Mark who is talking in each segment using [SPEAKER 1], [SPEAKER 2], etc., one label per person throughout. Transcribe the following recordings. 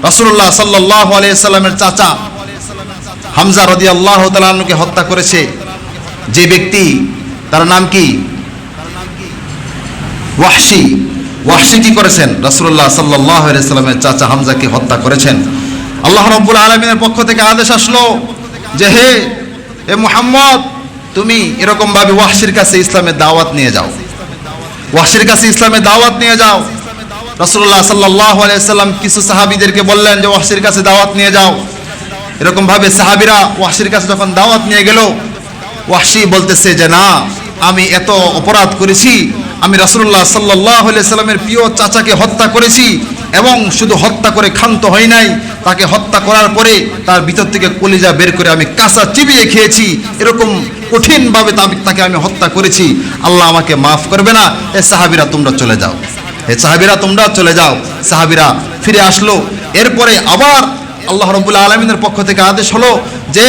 [SPEAKER 1] রাসূলুল্লাহ সাল্লাল্লাহু আলাইহি সাল্লামের চাচা হামজা রাদিয়াল্লাহু তাআলা আনহুকে হত্যা করেছে যে ব্যক্তি, তার নাম কি? ওয়াহশী। ওয়াহশী কি করেছেন? রাসূলুল্লাহ সাল্লাল্লাহু আলাইহি সাল্লামের চাচা হামজাকে হত্যা করেছেন। আল্লাহ রাব্বুল আলামিনের পক্ষ থেকে আদেশ আসলো যে হে মুহাম্মদ, তুমি এরকম ভাবে ওয়াহশীর কাছে ইসলামের দাওয়াত নিয়ে যাও, ওয়াহশীর কাছে ইসলামের দাওয়াত নিয়ে যাও। রাসূলুল্লাহ সাল্লাল্লাহু আলাইহি সাল্লাম কিছু সাহাবীদেরকে বললেন যে ওয়াহশীর কাছে দাওয়াত নিয়ে যাও। এরকম ভাবে সাহাবীরা ওয়াহশীর কাছে যখন দাওয়াত নিয়ে গেল, ওয়াহশী বলতেছে যে না, আমি এত অপরাধ করেছি, আমি রাসূলুল্লাহ সাল্লাল্লাহু আলাইহি সাল্লামের প্রিয় চাচাকে হত্যা করেছি, এবং শুধু হত্যা করে ক্ষান্ত হই নাই, তাকে হত্যা করার পরে তার ভিতর থেকে কলিজা বের করে আমি কাঁচা চিবিয়ে খেয়েছি, এরকম কঠিনভাবে তাকে আমি হত্যা করেছি, আল্লাহ আমাকে মাফ করবে না, এ সাহাবীরা তোমরা চলে যাও, এ সাহাবীরা তোমরা চলে যাও। সাহাবীরা ফিরে আসলো। এরপরে আবার আল্লাহ রাব্বুল আলামিনের পক্ষ থেকে আদেশ হলো যে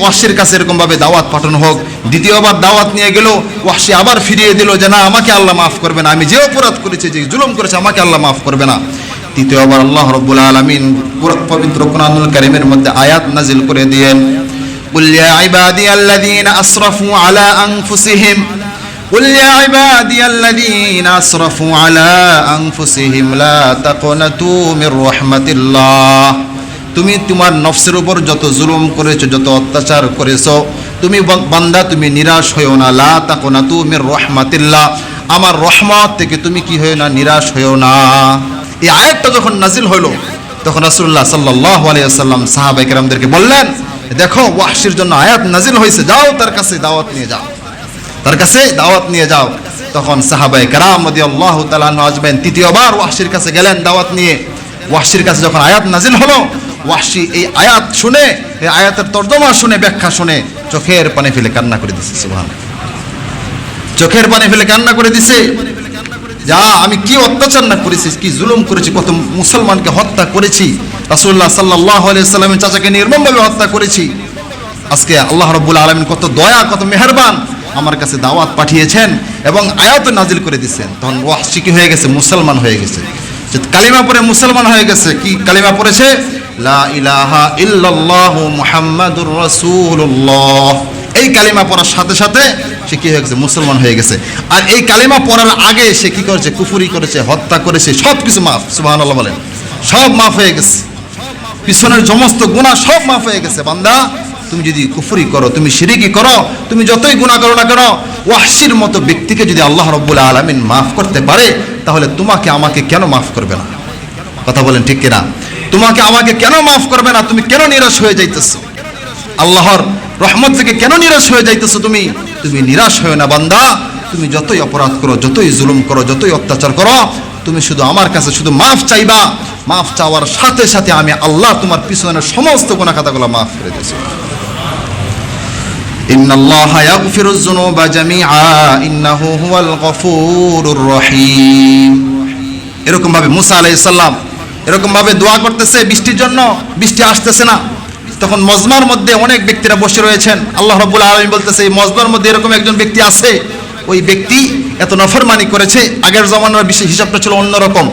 [SPEAKER 1] ওয়াহশীর কাছে এরকম ভাবে দাওয়াত পাঠানো হোক। দ্বিতীয়বার দাওয়াত নিয়ে গেল, ওয়াহশী আবার ফিরিয়ে দিল যে না, আমাকে আল্লাহ মাফ করবে না, আমি যে অপরাধ করেছি, যে জুলুম করেছি, আমাকে আল্লাহ মাফ করবে না। তৃতীয়বার আল্লাহ রাব্বুল আলামিন পবিত্র কোরআনুল কারীমের মধ্যে আয়াত নাজিল করে দিয়েন, কুল ইয়া ইবাদিয়াল্লাযীনা আসরাফু আলা আনফুসিহিম, কুল ইয়া ইবাদিয়াল্লাযীনা আসরাফু আলা আনফুসিহিম লা তাকনাতু মির রাহমাতিল্লাহ। তুমি তোমার নফসের উপর যত জুলুম করেছো, যত অত্যাচার করেছো, তুমি বান্দা তুমি নিরাশ হইও না, লা তাকনাতু মির রাহমাতিল্লাহ, আমার রহমত থেকে তুমি কি হইও না, নিরাশ হইও না। এই আয়াতটা যখন নাজিল হলো, তখন রাসূলুল্লাহ সাল্লাল্লাহু আলাইহি ওয়াসাল্লাম সাহাবায়ে কেরামদেরকে বললেন, দেখো ওয়াহশীর জন্য আয়াত নাজিল হয়েছে, যাও তার কাছে দাওয়াত নিয়ে যাও, তার কাছে দাওয়াত নিয়ে যাও। তখন সাহাবায়ে কেরাম রাদিয়াল্লাহু তাআলা আনহু আজমাইন তৃতীয়বার ওয়াহশীর কাছে গেলেন দাওয়াত নিয়ে। ওয়াহশীর কাছে যখন আয়াত নাজিল হলো, ওয়াহশী এই আয়াত শুনে, এই আয়াতের তর্জমা শুনে, ব্যাখ্যা শুনে চোখের পানি ফেলে কান্না করে দিছে। সুবহানাল্লাহ, চোখের পানি ফেলে কান্না করে দিছে। যা আমি কি অত্যাচার না করেছি, কি জুলুম করেছি, কত মুসলমানকে হত্যা করেছি, রাসূলুল্লাহ সাল্লাল্লাহু আলাইহি সাল্লামের চাচাকে নির্মমভাবে হত্যা করেছি। আজকে আল্লাহ রাব্বুল আলামিন কত দয়া, কত মেহেরবান, আমার কাছে দাওয়াত পাঠিয়েছেন এবং আয়াত নাজিল করে দিয়েছেন। তখন ওয়াহশী কি হয়ে গেছে? মুসলমান হয়ে গেছে, কালিমা পড়ে মুসলমান হয়ে গেছে। কি কালিমা পড়েছে? লা ইলাহা ইল্লাল্লাহু মুহাম্মাদুর রাসূলুল্লাহ। এই কালিমা পড়ার সাথে সাথে সে কি হয়ে গেছে? মুসলমান হয়ে গেছে। আর এই কালিমা পড়ার আগে সে কি করেছে? কুফরি করেছে, হত্যা করেছে, সব কিছু মাফ। সুবহানাল্লাহ বলেন, সব মাফ হয়ে গেছে, পিছনের সমস্ত গুনাহ সব মাফ হয়ে গেছে। বান্দা, তুমি যদি কুফরি করো, তুমি শিরকি করো, তুমি যতই গুনাহ করো না কেন, ওয়াহশীর মতো ব্যক্তিকে যদি আল্লাহ রাব্বুল আলামিন মাফ করতে পারে, তাহলে তোমাকে আমাকে কেন মাফ করবে না? কথা বলেন ঠিক কিনা? তোমাকে আমাকে কেন মাফ করবে না? তুমি কেন নিরাশ হয়ে যাইতেছো? আল্লাহর রহমত থেকে কেন নিরাশ হয়ে যাইতেছো? তুমি নিরাশ হয়ে না বান্দা। তুমি যতই অপরাধ করো, যতই জুলুম করো, যতই অত্যাচার করো, তুমি শুধু আমার কাছে শুধু মাফ চাইবা। মাফ চাওয়ার সাথে সাথে আমি আল্লাহ তোমার পিছনের সমস্ত গুনাহ খাতাগুলো মাফ করে দিয়েছি। ইন্নাল্লাহা ইয়াগফিরুয যুনুবা জামিআ ইন্নাহু হুয়াল গফুরুর রহিম। এরকম ভাবে মুসা আলাইহিস সালাম এরকম ভাবে দোয়া করতেছে বৃষ্টির জন্য, বৃষ্টি আসতেছে না। তখন মজমার মধ্যে অনেক ব্যক্তিরা বসে রয়েছেন। আল্লাহ রাব্বুল আলামিন বলতেছে, এই মজমার মধ্যে এরকম একজন ব্যক্তি আছে, ওই ব্যক্তি এত নাফরমানি করেছে। আগের জমানার বিশেষ হিসাবটা ছিল অন্যরকম।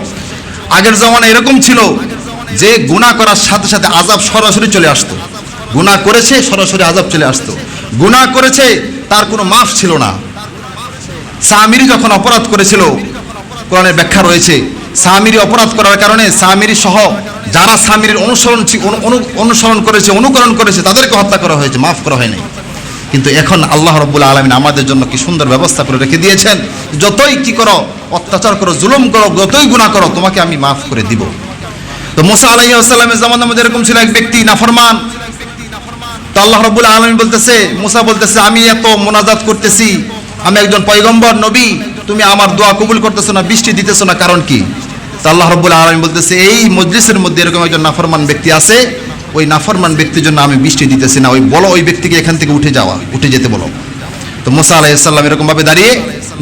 [SPEAKER 1] আগের জমানায় এরকম ছিল যে গুনাহ করার সাথে সাথে আযাব সরাসরি চলে আসতো। গুনাহ করেছে, সরাসরি আযাব চলে আসতো। গুনাহ করেছে, তার কোনো মাফ ছিল না। সামিরি যখন অপরাধ করেছিল, কোরআনের ব্যাখ্যা রয়েছে, সামিরি অপরাধ করার কারণে সামিরি সহ যারা সামিরির অনুসরণ করেছে, অনুকরণ করেছে, তাদেরকে হত্যা করা হয়েছে, মাফ করা হয় নাই। কিন্তু এখন আল্লাহ রাব্বুল আলামিন আমাদের জন্য কি সুন্দর ব্যবস্থা করে রেখে দিয়েছেন, যতই কি করো, অত্যাচার করো, জুলুম করো, যতই গুনাহ করো, তোমাকে আমি মাফ করে দিব। তো মুসা আলাইহিস সালামের জামানার মধ্যে এরকম ছিল এক ব্যক্তি নাফরমান। তো আল্লাহ রাব্বুল আলামিন বলতেছে, মুসা বলতেছে, আমি এত মুনাজাত করতেছি, আমি একজন পয়গম্বর নবী, তুমি আমার দোয়া কবুল করতেছো না, বৃষ্টি দিতেছো না, কারণ কি? তো আল্লাহ রাব্বুল আলামিন বলতেছে, এই মজলিসের মধ্যে এরকম একজন নাফরমান ব্যক্তি আছে, ওই নাফরমান ব্যক্তির জন্য আমি বৃষ্টি দিতেছি না। ওই বলো ওই ব্যক্তিকে এখান থেকে উঠে যেতে বলো। তো মুসা আলাইহিস সালাম এরকম ভাবে দাঁড়িয়ে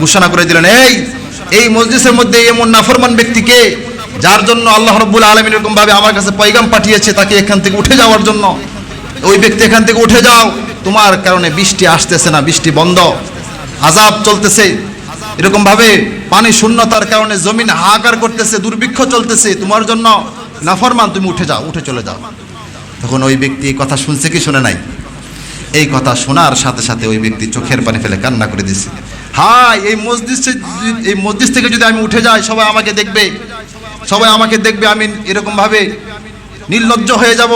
[SPEAKER 1] ঘোষণা করে দিলেন, এই মজলিসের মধ্যে এমন নাফরমান ব্যক্তিকে, যার জন্য আল্লাহ রাব্বুল আলামিন এরকম ভাবে আমার কাছে পয়গাম পাঠিয়েছে, তাকে এখান থেকে উঠে যাওয়ার জন্য, ওই ব্যক্তি এখান থেকে উঠে যাও, তোমার কারণে বৃষ্টি আসতেছে না, বৃষ্টি বন্ধ, আযাব চলতেছে, এরকম ভাবে পানি শূন্যতার কারণে জমিন হাহাকার করতেছে, দুর্ভিক্ষ চলতেছে, তোমার জন্য নাফরমান, তুমি উঠে যাও, উঠে চলে যাও। তখন ওই ব্যক্তি এই কথা শুনছে কি শুনে নাই? এই কথা শোনার সাথে সাথে ওই ব্যক্তি চোখের পানি ফেলে কান্না করে দিছে। হায়, এই মসজিদ থেকে যদি আমি উঠে যাই, সবাই আমাকে দেখবে, সবাই আমাকে দেখবে, আমি এরকমভাবে নির্লজ্জ হয়ে যাব।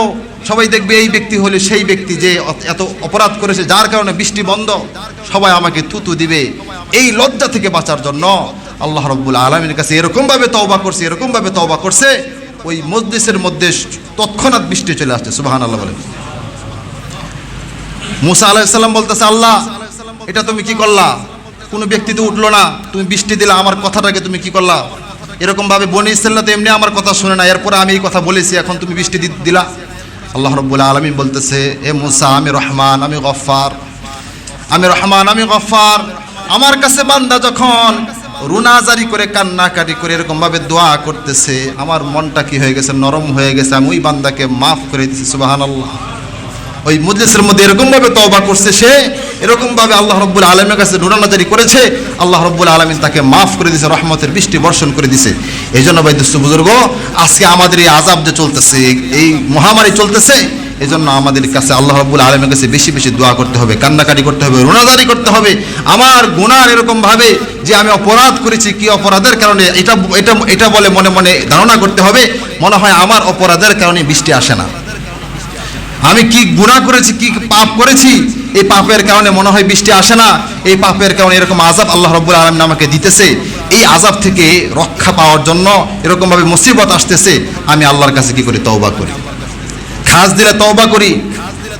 [SPEAKER 1] সবাই দেখবে এই ব্যক্তি হলে সেই ব্যক্তি যে এত অপরাধ করেছে, যার কারণে বৃষ্টি বন্ধ, সবাই আমাকে থুতু দিবে। এই লজ্জা থেকে বাঁচার জন্য আল্লাহ রাব্বুল আলামিনের কাছে এরকমভাবে তওবা করছে, এরকমভাবে তওবা করছে, ওই মজলিসের মধ্যে তৎক্ষণাৎ বৃষ্টি চলে আসছে। সুবহানাল্লাহ বলেন। মুসা আলাইহিস সালাম বলতেছে, আল্লাহ, এটা তুমি কি করলা? কোনো ব্যক্তি তো উঠলো না, তুমি বৃষ্টি দিলা, আমার কথাটাকে তুমি কি করলা? এরকমভাবে বনি ইসরাঈল তো এমনি আমার কথা শুনে না, এরপরে আমি এই কথা বলেছি, এখন তুমি বৃষ্টি দিলা। আল্লাহ রাব্বুল আলামিন বলতেছে, এ মুসা, আমি রহমান, আমি গফফার, আমি রহমান, আমি গফফার। আমার কাছে বান্দা যখন রুনাজারি করে, কান্নাকাটি করে এরকমভাবে দোয়া করতেছে, আমার মনটা কি হয়ে গেছে? নরম হয়ে গেছে। আমি ওই বান্দাকে মাফ করে দিয়েছি। সুবহানাল্লাহ। ওই মজলিসের মধ্যে এরকমভাবে তওবা করছে, সে এরকমভাবে আল্লাহ রাব্বুল আলামিনের কাছে রুনাজারি করেছে, আল্লাহ রাব্বুল আলামিন তাকে মাফ করে দিয়েছে, রহমতের বৃষ্টি বর্ষণ করে দিয়েছে। এই জন্য ভাই দোস্ত বুজুর্গ, আজকে আমাদের এই আযাব যে চলতেছে, এই মহামারী চলতেছে, এই জন্য আমাদের কাছে আল্লাহ রাব্বুল আলামিনের কাছে বেশি বেশি দোয়া করতে হবে, কান্নাকাটি করতে হবে, রুনাজারি করতে হবে। আমার গুনাহ এরকমভাবে যে আমি অপরাধ করেছি, কি অপরাধের কারণে এটা এটা এটা বলে মনে মনে ধারণা করতে হবে, মনে হয় আমার অপরাধের কারণে বৃষ্টি আসে না। আমি কি গুনাহ করেছি, কি পাপ করেছি, এই পাপের কারণে মনে হয় বৃষ্টি আসে না। এই পাপের কারণে এরকম আযাব আল্লাহ রাব্বুল আলামিন আমাকে দিতেছে। এই আযাব থেকে রক্ষা পাওয়ার জন্য এরকমভাবে মুসিবত আসতেছে, আমি আল্লাহর কাছে কি করি? তওবা করি। খাস দিলে তওবা করি,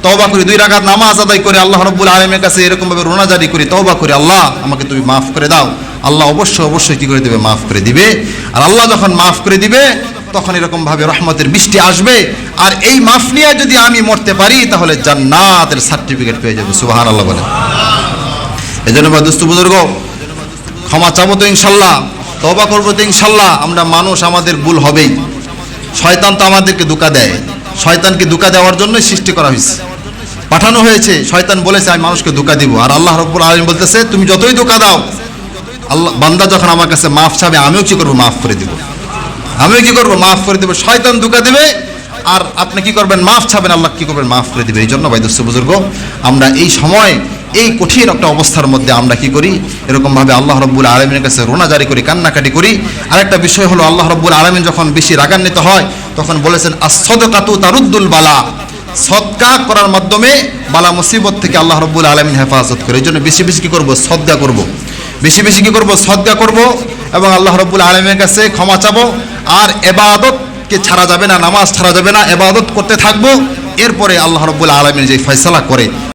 [SPEAKER 1] তওবা করি, 2 রাকাত নামাজ আদায় করে আল্লাহ রাব্বুল আলামিনের কাছে এরকমভাবে রুনাজারি করি, তওবা করি, আল্লাহ আমাকে তুমি মাফ করে দাও। আল্লাহ অবশ্যই অবশ্যই কি করে দেবে? মাফ করে দিবে। আর আল্লাহ যখন মাফ করে দিবে, তখন এরকমভাবে রহমতের বৃষ্টি আসবে। আর এই মাফ নিয়ে যদি আমি মরতে পারি, তাহলে জান্নাতের সার্টিফিকেট পেয়ে যাবো। সুবহানাল্লাহ বলে। এই জন্য দোস্ত বুজুর্গ, ক্ষমা চাবো তো ইনশাল্লাহ, তওবা করবো তো ইনশাল্লাহ। আমরা মানুষ, আমাদের ভুল হবেই। শয়তান তো আমাদেরকে ধোঁকা দেয়, শয়তানকে ধোঁকা দেওয়ার জন্যই সৃষ্টি করা হয়েছে, পাঠানো হয়েছে। শয়তান বলেছে আমি মানুষকে ধোঁকা দিব, আর আল্লাহ রাব্বুল আলামিন বলতেছে, তুমি যতই ধোঁকা দাও, আল্লাহ বান্দা যখন আমার কাছে মাফ চাবে, আমিও কি করবো? মাফ করে দিব। আমিও কি করবো? মাফ করে দেবো। শয়তান ধোঁকা দেবে, আর আপনি কি করবেন? মাফ চাবেন, আল্লাহ কি করবেন? মাফ করে দিবে। এই জন্য ভাই দোস্ত বুজুর্গ, আমরা এই সময়, এই কঠিন একটা অবস্থার মধ্যে আমরা কি করি? এরকমভাবে আল্লাহ রাব্বুল আলামিনের কাছে রোনাজারি করি, কান্নাকাটি করি। আরেকটা বিষয় হলো, আল্লাহ রাব্বুল আলামিন যখন বেশি রাগান্বিত হয়, তখন বলেছেন, আস-সাদাকাতু তারুদ্দুল বালা। সদকা করার মাধ্যমে বালা মুসিবত থেকে আল্লাহ রাব্বুল আলামিন হেফাজত করে। এই জন্য বেশি বেশি কি করবো? সদকা করব। বেশি বেশি কি করবো? সদকা করব, এবং আল্লাহ রাব্বুল আলামিনের কাছে ক্ষমা চাবো। আর ইবাদতকে ছাড়া যাবে না, নামাজ ছাড়া যাবে না, ইবাদত করতে থাকবো। এরপরে আল্লাহ রাব্বুল আলামিন যে ফয়সালা করে,